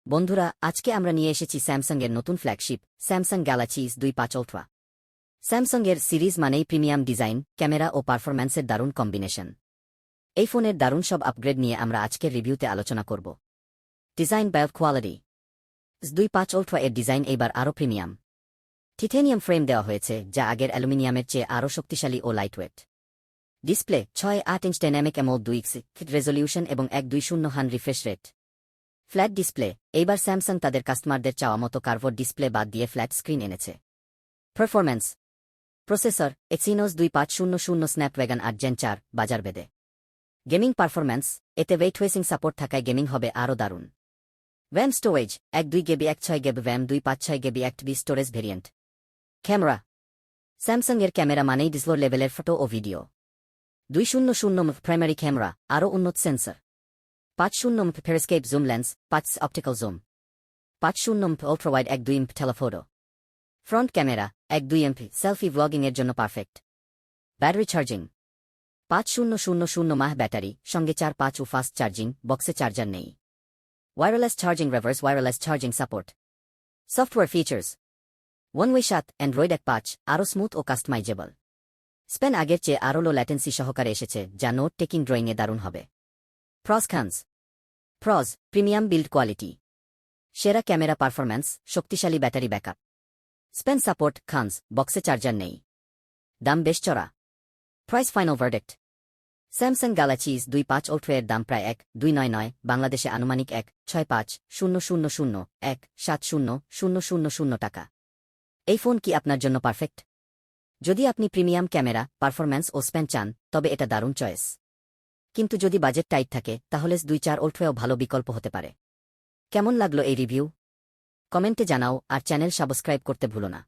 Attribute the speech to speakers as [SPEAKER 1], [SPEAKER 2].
[SPEAKER 1] বন্ধুরা, আজকে আমরা নিয়ে এসেছি স্যামসাংয়ের নতুন flagship Samsung Galaxy S25 ultra. স্যামসাংয়ের সিরিজ মানেই প্রিমিয়াম ডিজাইন, ক্যামেরা ও পারফরম্যান্সের দারুণ কম্বিনেশন। এই ফোনের দারুণ সব আপগ্রেড নিয়ে আমরা আজকের রিভিউতে আলোচনা করব। Design, build quality. S25 ultra এর ডিজাইন এইবার আরও প্রিমিয়াম। টিটেনিয়াম ফ্রেম দেওয়া হয়েছে, যা আগের অ্যালুমিনিয়ামের চেয়ে আরও শক্তিশালী ও lightweight. Display 6.8 inch dynamic AMOLED 2x resolution এবং 1200 রিফ্রেশ রেট। Flat display. এইবার স্যামসাং তাদের কাস্টমারদের চাওয়া মতো কার্ভড ডিসপ্লে বাদ দিয়ে ফ্ল্যাট স্ক্রিন এনেছে। Performance. Processor Exynos 2500 Snapdragon 8 Gen 4 বাজার বেদে। Gaming performance. এতে রে ট্রেসিং সাপোর্ট থাকায় গেমিং হবে আরও দারুণ। RAM storage 1/2 GB 1/6 GB RAM 256 GB 1TB storage variant. Camera. স্যামসাংয়ের ক্যামেরা মানেই ডিসপ্লে লেভেলের ফটো ও ভিডিও। 200 MP প্রাইমারি ক্যামেরা, আরও উন্নত sensor. 50 MP periscope zoom lens, 5 optical zoom. 50 MP ultrawide 1.2 MP telephoto. Front camera 1.2 MP selfie ব্লগিংয়ের জন্য perfect. Battery charging 5000 mAh battery, সঙ্গে 4-5 ও ফাস্ট চার্জিং, বক্সে চার্জার নেই। Wireless charging, reverse wireless charging support. Software features. One way 7 Android 1.5 আরও smooth ও customisable. Spain আগের চেয়ে আরও লো ল্যাটেন্সি সহকারে এসেছে, যা নোট টেকিং ড্রয়িংয়ে দারুণ হবে। প্রজ প্রিমিয়াম বিল্ড কোয়ালিটি, সেরা ক্যামেরা পারফরম্যান্স, শক্তিশালী ব্যাটারি ব্যাকআপ। স্পেন সাপোর্ট বক্সে চার্জার নেই। দাম বেশ চড়া। Price final verdict. Samsung Galaxy S25 ultra এর দাম প্রায় 1,299, বাংলাদেশে আনুমানিক 1,65,000,1,70,000 টাকা। এই ফোন কি আপনার জন্য পারফেক্ট? যদি আপনি প্রিমিয়াম ক্যামেরা, পারফরম্যান্স ও স্পেন চান, তবে এটা দারুণ চয়েস। কিন্তু যদি বাজেট টাইট থাকে, তাহলে S24 আলট্রাও ভালো বিকল্প হতে পারে। কেমন লাগলো এই রিভিউ? কমেন্টে জানাও আর চ্যানেল সাবস্ক্রাইব করতে ভুলো না।